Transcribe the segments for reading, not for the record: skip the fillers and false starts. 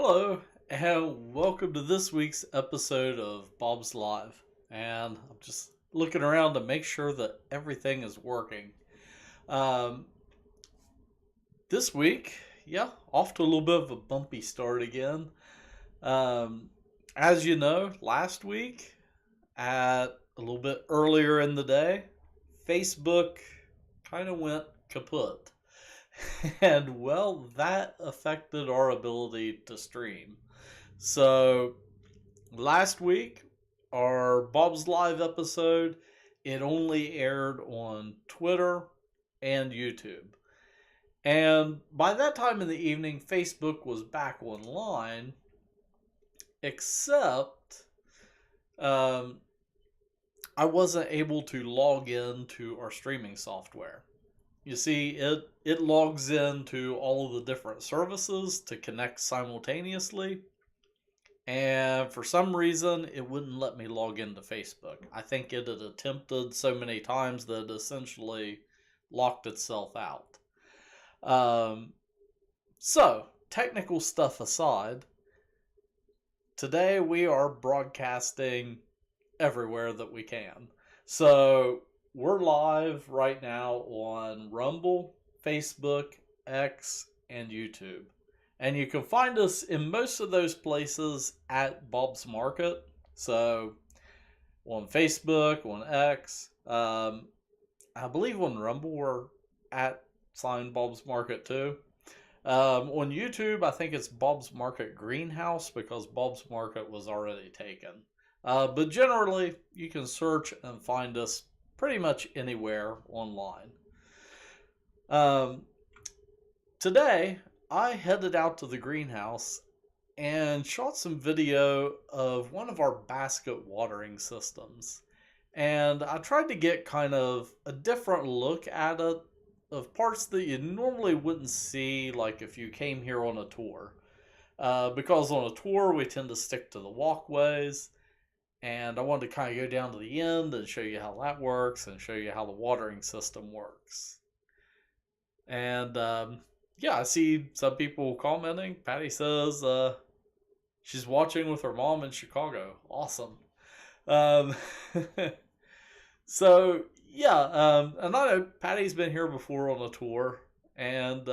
Hello, and welcome to this week's episode of Bob's Live. And I'm just looking around to make sure that everything is working. Um, this week, off to a little bit of a bumpy start again. Um, as you know, last week, at a little bit earlier in the day, Facebook kind of went kaput. And well, that affected our ability to stream. So last week, our Bob's Live episode, it only aired on Twitter and YouTube. And by that time in the evening, Facebook was back online, except um, I wasn't able to log in to our streaming software. You see, it logs into all of the different services to connect simultaneously. And for some reason, it wouldn't let me log into Facebook. I think it had attempted so many times that it essentially locked itself out. Um, so, technical stuff aside, today we are broadcasting everywhere that we can. So, we're live right now on Rumble, Facebook, X, and YouTube. And you can find us in most of those places at Bob's Market. So on Facebook, on X, I believe on Rumble we're at Bob's Market too. On YouTube, I think it's Bob's Market Greenhouse because Bob's Market was already taken. But generally, you can search and find us pretty much anywhere online. Today, I headed out to the greenhouse and shot some video of one of our basket watering systems. And I tried to get kind of a different look at it of parts that you normally wouldn't see, like if you came here on a tour. Because on a tour, we tend to stick to the walkways. And I wanted to kind of go down to the end and show you how that works and show you how the watering system works. And I see some people commenting. Patty says she's watching with her mom in Chicago. Awesome. Um, and I know Patty's been here before on a tour, and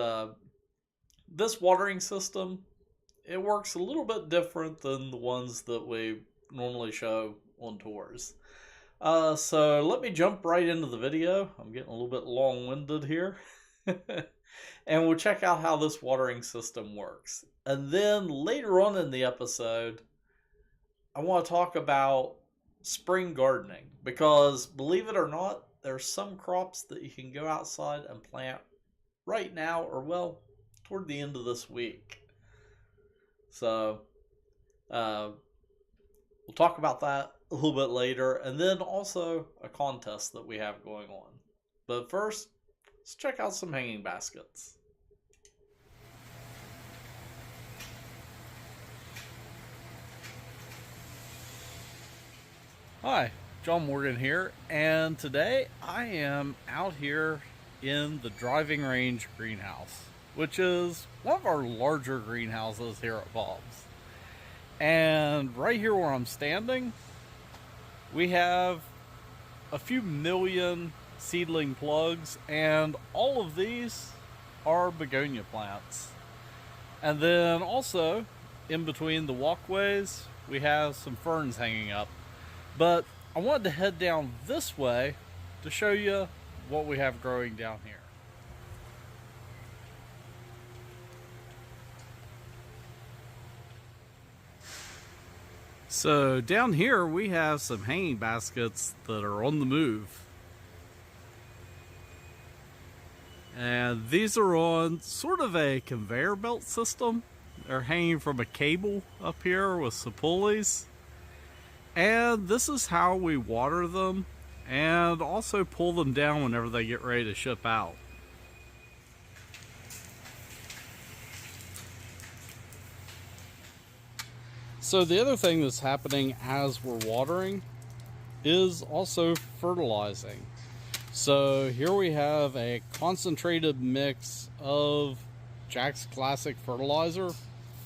this watering system, it works a little bit different than the ones that we normally show on tours. So let me jump right into the video. I'm getting a little bit long-winded here. And we'll check out how this watering system works. And then later on in the episode, I want to talk about spring gardening. Because believe it or not, there's some crops that you can go outside and plant right now, or well, toward the end of this week. So, we'll talk about that a little bit later. And then also a contest that we have going on. But first, let's check out some hanging baskets. Hi, John Morgan here, and today I am out here in the driving range greenhouse, which is one of our larger greenhouses here at Bob's. And right here where I'm standing, we have a few million seedling plugs, and all of these are begonia plants. And then also, in between the walkways, we have some ferns hanging up. But I wanted to head down this way to show you what we have growing down here. So down here we have some hanging baskets that are on the move. And these are on sort of a conveyor belt system. They're hanging from a cable up here with some pulleys. And this is how we water them and also pull them down whenever they get ready to ship out. So the other thing that's happening as we're watering is also fertilizing. So here we have a concentrated mix of Jack's Classic fertilizer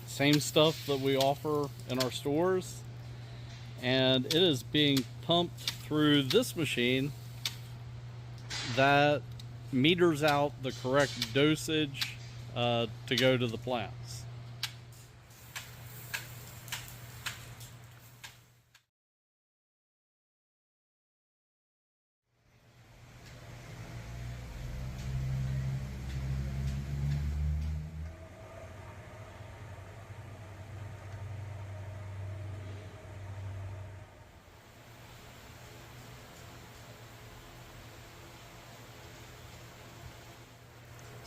same stuff that we offer in our stores, and it is being pumped through this machine that meters out the correct dosage to go to the plants.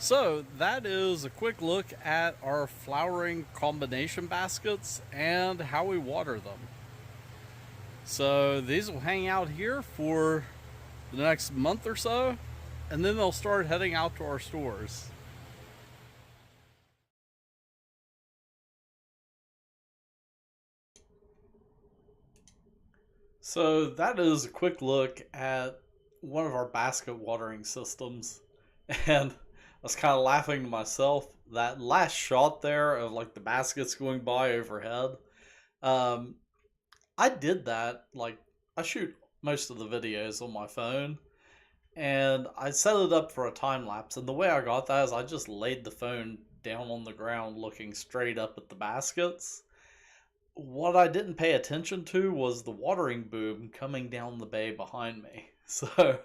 So that is a quick look at our flowering combination baskets and how we water them. So these will hang out here for the next month or so, and then they'll start heading out to our stores. So that is a quick look at one of our basket watering systems. And I was kind of laughing to myself. That last shot there of like the baskets going by overhead. Um, I did that. Like, I shoot most of the videos on my phone. And I set it up for a time lapse. And the way I got that is I just laid the phone down on the ground looking straight up at the baskets. What I didn't pay attention to was the watering boom coming down the bay behind me. So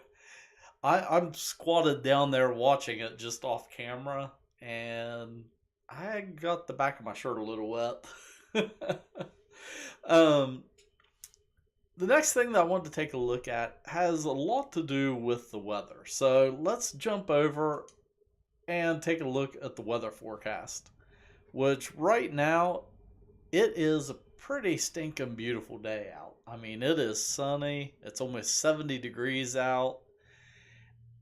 I'm squatted down there watching it just off camera, and I got the back of my shirt a little wet. um, the next thing that I wanted to take a look at has a lot to do with the weather. So let's jump over and take a look at the weather forecast, which right now it is a pretty stinking beautiful day out. I mean, it is sunny. It's almost 70 degrees out,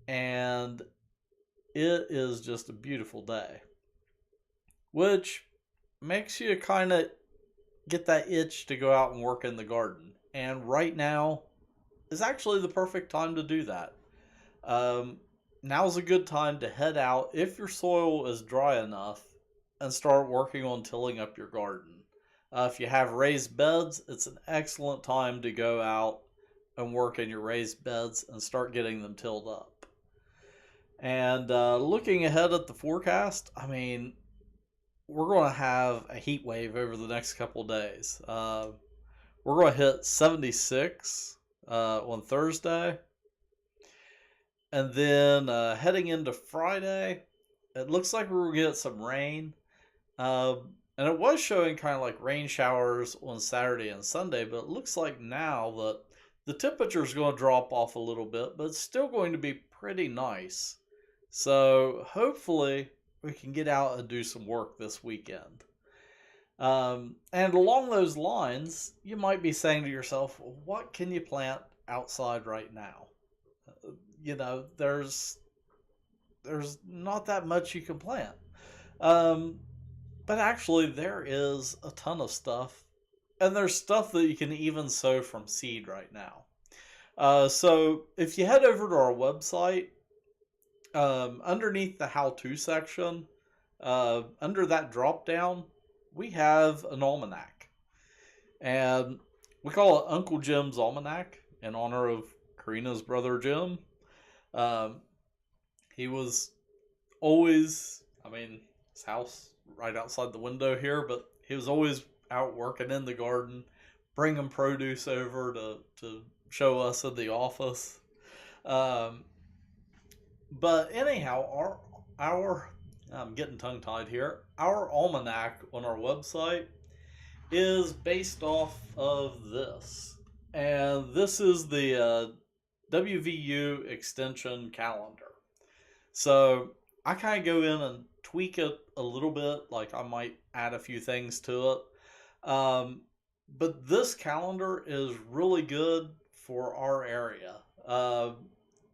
and it is just a beautiful day, which makes you kind of get that itch to go out and work in the garden. And right now is actually the perfect time to do that. Um, Now's a good time to head out if your soil is dry enough and start working on tilling up your garden. If you have raised beds, it's an excellent time to go out and work in your raised beds and start getting them tilled up. And looking ahead at the forecast, I mean, we're going to have a heat wave over the next couple of days. We're going to hit 76 on Thursday. And then heading into Friday, it looks like we're going to get some rain. And it was showing kind of like rain showers on Saturday and Sunday, but it looks like now that the temperature is going to drop off a little bit, but it's still going to be pretty nice. So hopefully we can get out and do some work this weekend. And along those lines, you might be saying to yourself, what can you plant outside right now? You know, there's not that much you can plant. Um, but actually, there is a ton of stuff, and there's stuff that you can even sow from seed right now. So if you head over to our website, underneath the how-to section, under that drop down, we have an almanac, and we call it Uncle Jim's Almanac in honor of Karina's brother Jim. Um, he was always, I mean, his house right outside the window here, but he was always out working in the garden, bringing produce over to show us in the office. Um, but anyhow, our I'm getting tongue tied here. Our almanac on our website is based off of this, and this is the WVU extension calendar. So I kind of go in and tweak it a little bit, like I might add a few things to it. But this calendar is really good for our area.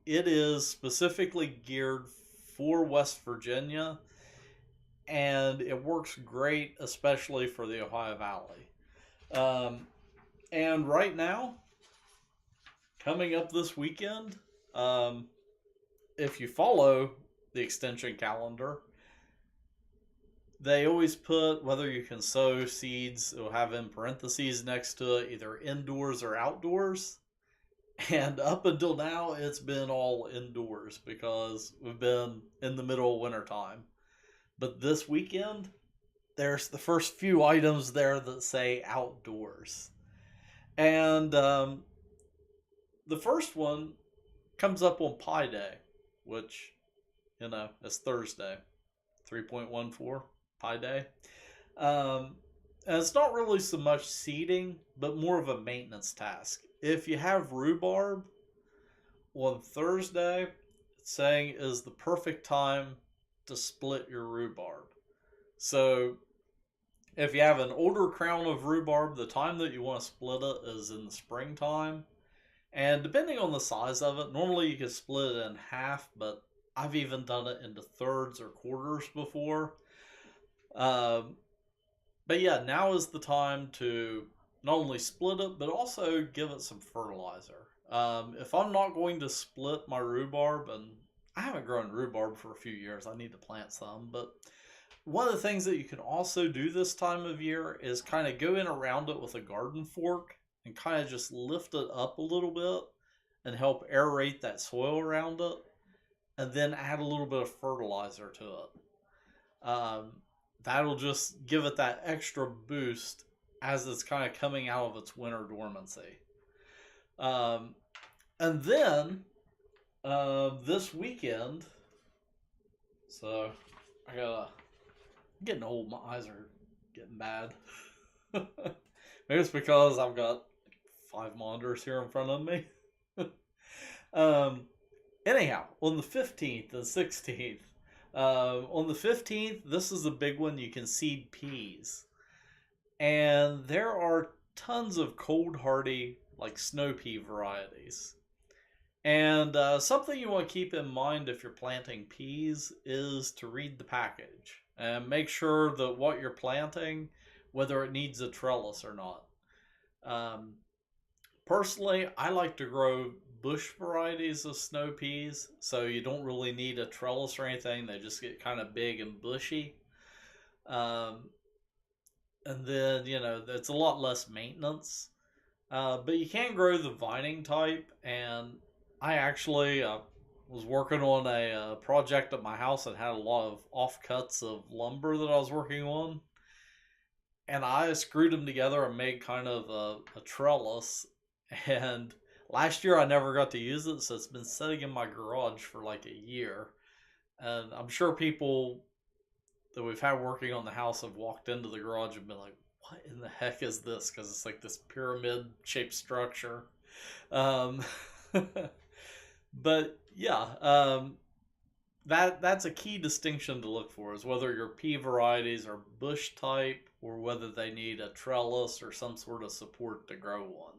It is specifically geared for West Virginia, and it works great, especially for the Ohio Valley. Um, and right now, coming up this weekend, um, if you follow the extension calendar, they always put whether you can sow seeds, it'll have in parentheses next to it either indoors or outdoors. And up until now, it's been all indoors because we've been in the middle of wintertime. But this weekend, there's the first few items there that say outdoors. And the first one comes up on Pi Day, which, is Thursday, 3.14 Pi Day. And it's not really so much seeding, but more of a maintenance task. If you have rhubarb on Thursday, it's saying is the perfect time to split your rhubarb. So if you have an older crown of rhubarb, the time that you want to split it is in the springtime. And depending on the size of it, normally you can split it in half, but I've even done it into thirds or quarters before. But yeah, now is the time to not only split it, but also give it some fertilizer. If I'm not going to split my rhubarb, and I haven't grown rhubarb for a few years, I need to plant some, but one of the things that you can also do this time of year is kind of go in around it with a garden fork and kind of just lift it up a little bit and help aerate that soil around it, and then add a little bit of fertilizer to it. That'll just give it that extra boost as it's kind of coming out of its winter dormancy. And then this weekend, so I'm getting old, my eyes are getting bad. Maybe it's because I've got 5 monitors here in front of me. Anyhow, on the 15th and 16th, on the 15th, this is a big one. You can seed peas. And there are tons of cold hardy, like snow pea varieties. And something you want to keep in mind if you're planting peas is to read the package and make sure that what you're planting, whether it needs a trellis or not. Personally, I like to grow bush varieties of snow peas, so you don't really need a trellis or anything. They just get kind of big and bushy. And then, it's a lot less maintenance. But you can grow the vining type, and I actually was working on a project at my house that had a lot of offcuts of lumber that I was working on. And I screwed them together and made kind of a trellis. And last year I never got to use it, so it's been sitting in my garage for like a year. And I'm sure people that we've had working on the house have walked into the garage and been like, what in the heck is this? Because it's like this pyramid shaped structure. Um, but yeah, that's a key distinction to look for, is whether your pea varieties are bush type or whether they need a trellis or some sort of support to grow one.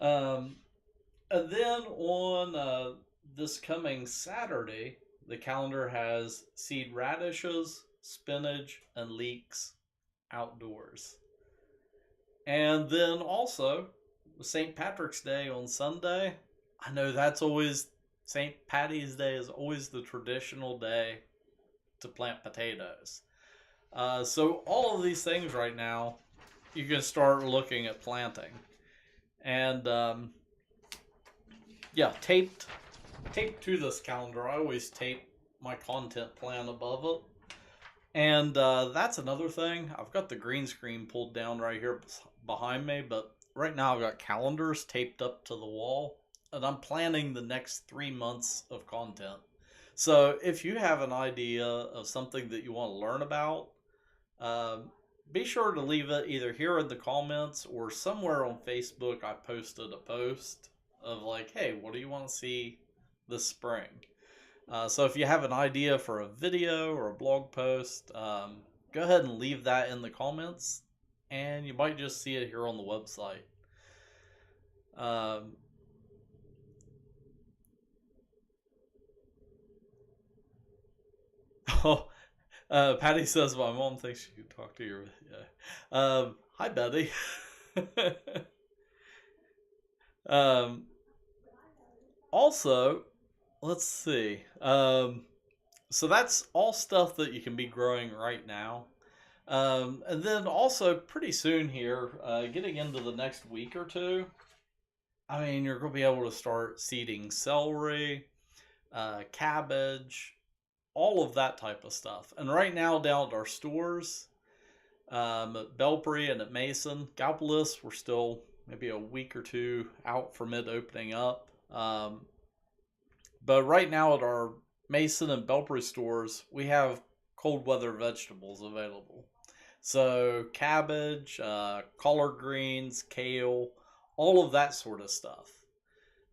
And then on this coming Saturday, the calendar has seed radishes, spinach, and leeks outdoors. And then also, St. Patrick's Day on Sunday. I know that's always, St. Patty's Day is always the traditional day to plant potatoes. So all of these things right now, you can start looking at planting. And yeah, taped to this calendar, I always tape my content plan above it. And that's another thing. I've got the green screen pulled down right here behind me, but right now I've got calendars taped up to the wall, and I'm planning the next 3 months of content. So if you have an idea of something that you want to learn about, be sure to leave it either here in the comments or somewhere on Facebook. I posted a post of like, hey, what do you want to see this spring? So if you have an idea for a video or a blog post, go ahead and leave that in the comments, and you might just see it here on the website. Patty says my mom thinks she can talk to your video. Hi, Betty. Also, let's see. So that's all stuff that you can be growing right now. And then also pretty soon here, getting into the next week or two, I mean, you're going to be able to start seeding celery, cabbage, all of that type of stuff. And right now, down at our stores, at Belpre and at Mason, Gallipolis, we're still maybe a week or two out from it opening up. But right now at our Mason and Belpre stores, we have cold weather vegetables available. So cabbage, collard greens, kale, all of that sort of stuff.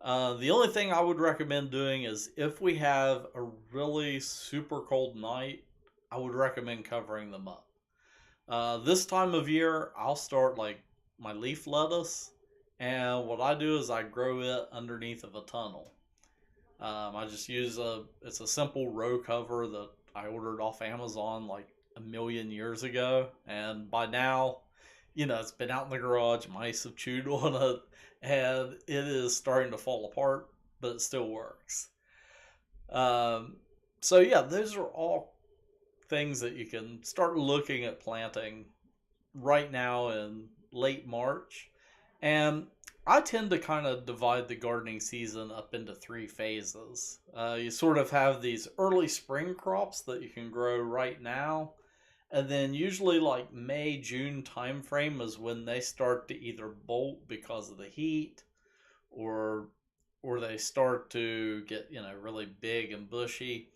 The only thing I would recommend doing is if we have a really super cold night, I would recommend covering them up. This time of year, I'll start like my leaf lettuce, and what I do is I grow it underneath of a tunnel. I just use it's a simple row cover that I ordered off Amazon like a million years ago, and by now, it's been out in the garage. Mice have chewed on it, and it is starting to fall apart, but it still works. Um, so yeah, those are all things that you can start looking at planting right now in late March. And I tend to kind of divide the gardening season up into three phases. You sort of have these early spring crops that you can grow right now. And then usually like May, June timeframe is when they start to either bolt because of the heat or they start to get, really big and bushy.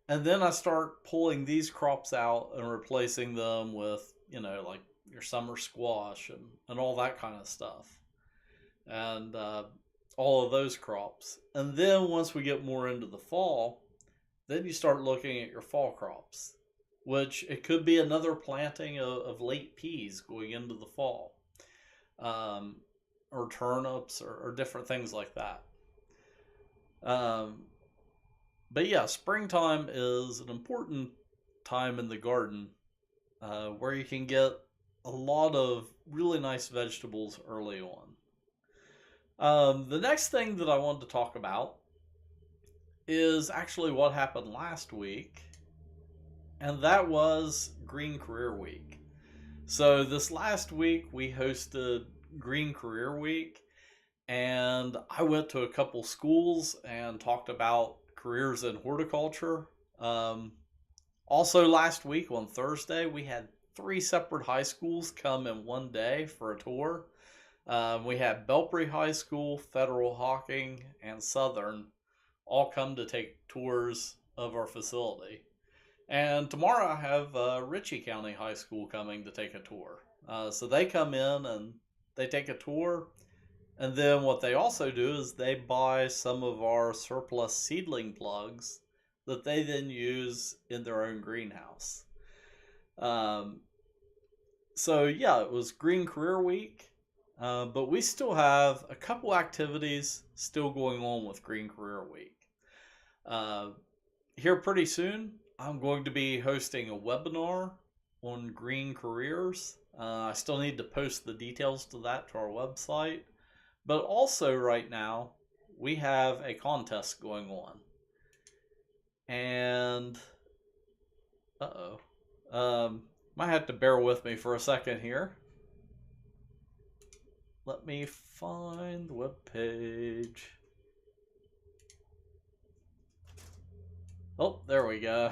And then I start pulling these crops out and replacing them with, like your summer squash and all that kind of stuff. And all of those crops. And then once we get more into the fall, then you start looking at your fall crops, which it could be another planting of late peas going into the fall, um, or turnips or different things like that. Um, but yeah, springtime is an important time in the garden where you can get a lot of really nice vegetables early on. The next thing that I wanted to talk about is actually what happened last week, and that was Green Career Week. So, this last week we hosted Green Career Week, and I went to a couple schools and talked about careers in horticulture. Um, Also, last week on Thursday, we had three separate high schools come in one day for a tour. We had Belpre High School, Federal Hocking, and Southern all come to take tours of our facility. And tomorrow I have Ritchie County High School coming to take a tour. So they come in and they take a tour. And then what they also do is they buy some of our surplus seedling plugs that they then use in their own greenhouse. Um, so yeah, it was Green Career Week, but we still have a couple activities still going on with Green Career Week. Uh, Here pretty soon, I'm going to be hosting a webinar on green careers. I still need to post the details to that to our website, but also right now we have a contest going on. And uh-oh. Might have to bear with me for a second here. Let me find the web page. Oh, there we go.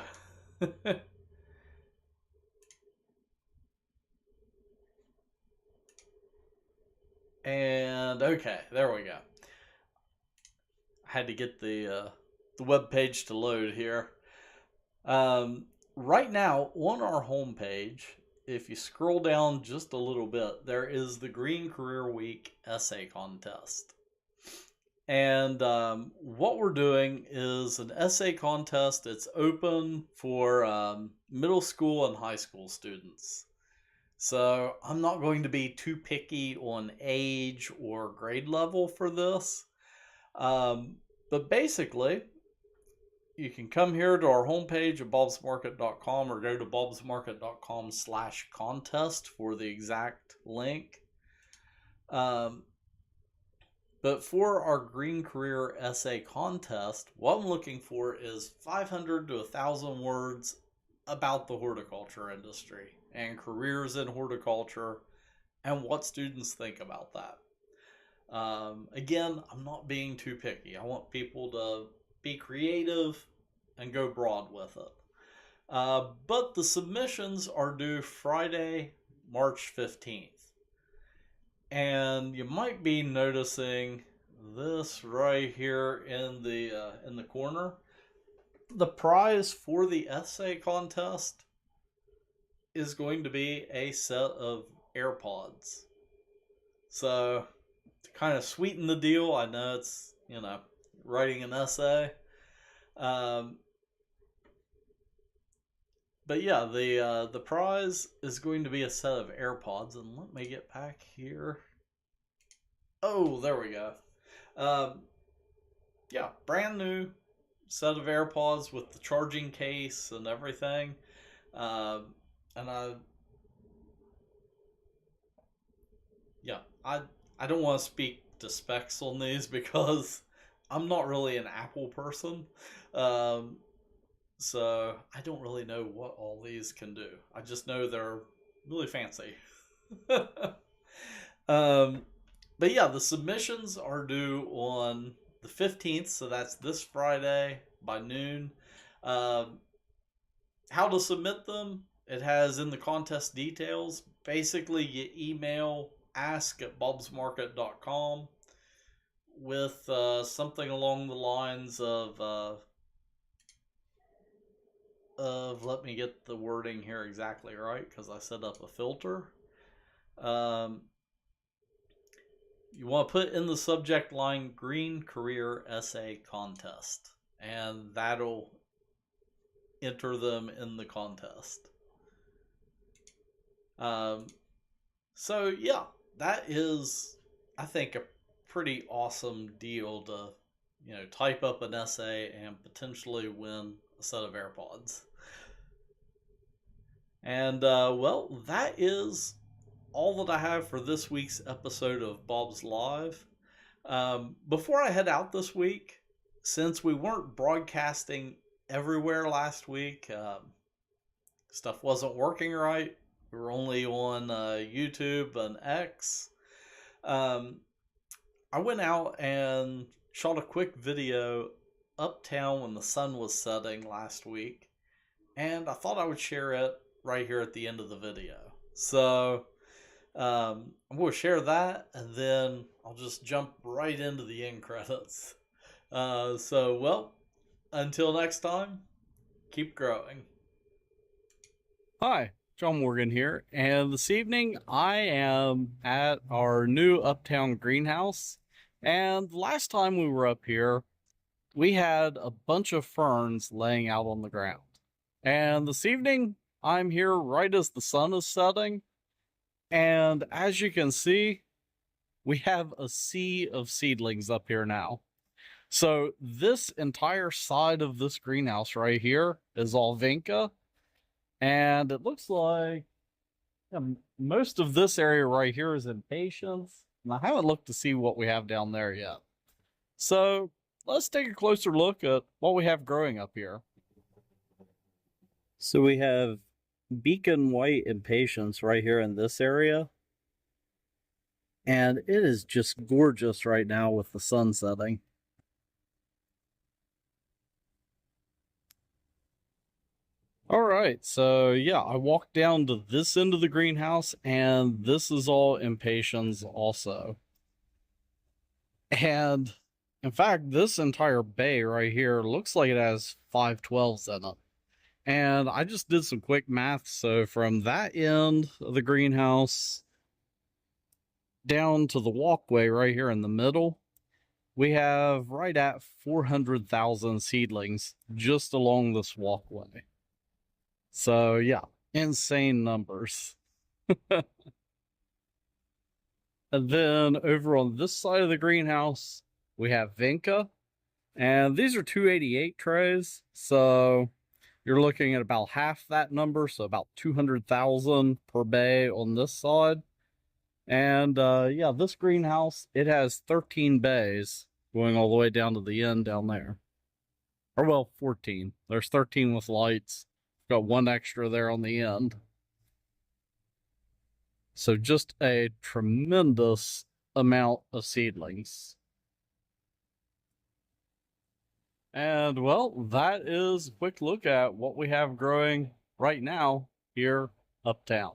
And okay, there we go. I had to get the web page to load here. Right now on our homepage, if you scroll down just a little bit, there is the Green Career Week essay contest. And what we're doing is an essay contest. It's open for middle school and high school students. So I'm not going to be too picky on age or grade level for this. But basically, you can come here to our homepage at bobsmarket.com or go to bobsmarket.com/contest for the exact link. Um, But for our Green Career Essay Contest, what I'm looking for is 500 to 1,000 words about the horticulture industry and careers in horticulture and what students think about that. Again, I'm not being too picky. I want people to be creative and go broad with it. But the submissions are due Friday, March 15th. And you might be noticing this right here in the corner. The prize for the essay contest is going to be a set of AirPods. So to kind of sweeten the deal, I know it's, writing an essay. But yeah, the prize is going to be a set of AirPods, and let me get back here. Oh, there we go. Yeah, brand new set of AirPods with the charging case and everything. And I don't want to speak to specs on these because I'm not really an Apple person. So I don't really know what all these can do. I just know they're really fancy. But yeah, the submissions are due on the 15th, so that's this Friday by noon. How to submit them? It has in the contest details. Basically, you email ask@bobsmarket.com with something along the lines of let me get the wording here exactly right because I set up a filter. You want to put in the subject line Green Career Essay Contest, and that'll enter them in the contest. So yeah, that is, I think, a pretty awesome deal to, type up an essay and potentially win a set of AirPods. And well, that is all that I have for this week's episode of Bob's Live. Before I head out this week, since we weren't broadcasting everywhere last week, stuff wasn't working right. We were only on YouTube and X. I went out and shot a quick video uptown when the sun was setting last week, and I thought I would share it right here at the end of the video. So I'm going to share that, and then I'll just jump right into the end credits. So, well, until next time, keep growing. Hi, John Morgan here, and this evening I am at our new Uptown greenhouse. And last time we were up here, we had a bunch of ferns laying out on the ground. And this evening, I'm here right as the sun is setting. And as you can see, we have a sea of seedlings up here now. So this entire side of this greenhouse right here is all vinca. And it looks like most of this area right here is impatiens. And I haven't looked to see what we have down there yet. So let's take a closer look at what we have growing up here. So we have beacon white impatiens right here in this area. And it is just gorgeous right now with the sun setting. All right, so yeah, I walked down to this end of the greenhouse, and this is all impatiens also. And in fact, this entire bay right here looks like it has 512s in it. And I just did some quick math. So from that end of the greenhouse down to the walkway right here in the middle, we have right at 400,000 seedlings just along this walkway. So yeah, insane numbers. And then over on this side of the greenhouse, we have vinca. And these are 288 trays. So you're looking at about half that number. So about 200,000 per bay on this side. And yeah, this greenhouse, it has 13 bays going all the way down to the end down there. Or well, 14. There's 13 with lights. Got one extra there on the end. So just a tremendous amount of seedlings. And well, that is a quick look at what we have growing right now here uptown.